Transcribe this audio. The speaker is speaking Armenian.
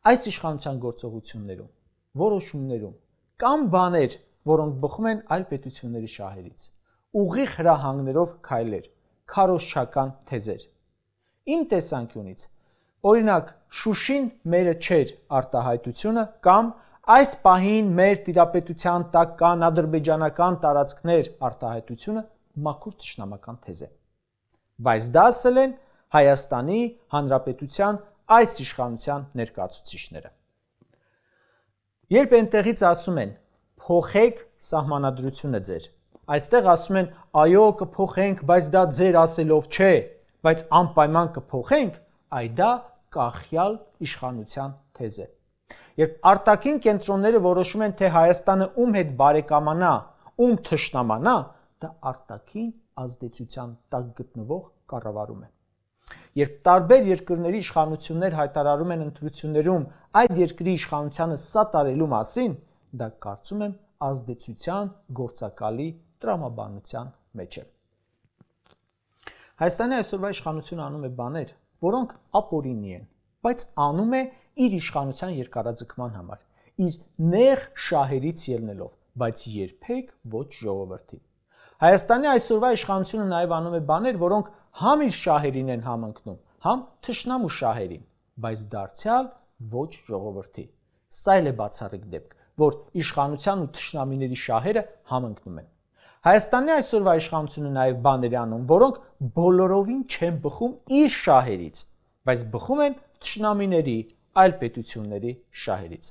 այս իշխանության գործողություններում, որոշումներում կամ բաներ, որոնք բխում են այլ պետությունների շահերից, ուղիղ հրահանգներով քայլեր, քարոզչական թեզեր։ Իմ տեսանկյունից, օրինակ, Շուշին մերը չէր արտահայտությունը կամ այս պահին մեր տիրապետության տակ կան ադրբեջանական տարածքներ արտահայտությունը մաքուր թշնամական թեզ է։ Բայց դա ասել են Հայաստանի Հանրապետության այս իշխանության ներկայացուցիչները։ Երբ այնտեղից ասում են փոխեք սահմանադրությունը ձեր, այստեղ ասում են այո կփոխենք, բայց դա ձեր ասելով չէ, բայց անպայման կփոխենք, այ դա կախյալ իշխանության թեզ է։ Երբ արտաքին կենտրոնները որոշում են, թե Հայաստանը ում հետ բարեկամանա, ում թշնամանա, դա արտաքին ազդեցության տակ գտնվող կառավարում է։ Երբ տարբեր երկրների իշխանություններ հայտարարում են ընտրություններում այդ երկրի իշխանությանը սատարելու մասին, դա կարծում եմ ազդեցության գործակալի տրամաբանության մեջ է։ Հայաստանի այսօրվա իշխանությունը անում է բաներ, որոնք ապօրինի են, բայց անում է իր իշխանության երկարաձգման համար, իր նեղ շահերից ելնելով, բայց երբեք ոչ ժողովրդին։ Հայաստանի այսօրվա իշխանությունը նաև անում է բաներ, որոնք համ իր շահերին են համընկնում, համ թշնամու շահերին, բայց դարձյալ ոչ ժողովրդի։ Սա էլ է բացառիկ դեպք, որ իշխանության ու թշնամիների շահերը համընկնում են։ Հայաստանի այսօրվա իշխանությունը նաև բաներ է անում, որոնք բոլորովին չեն բխում իր շահերից, բայց բխում են թշնամիների, այլ պետությունների շահերից։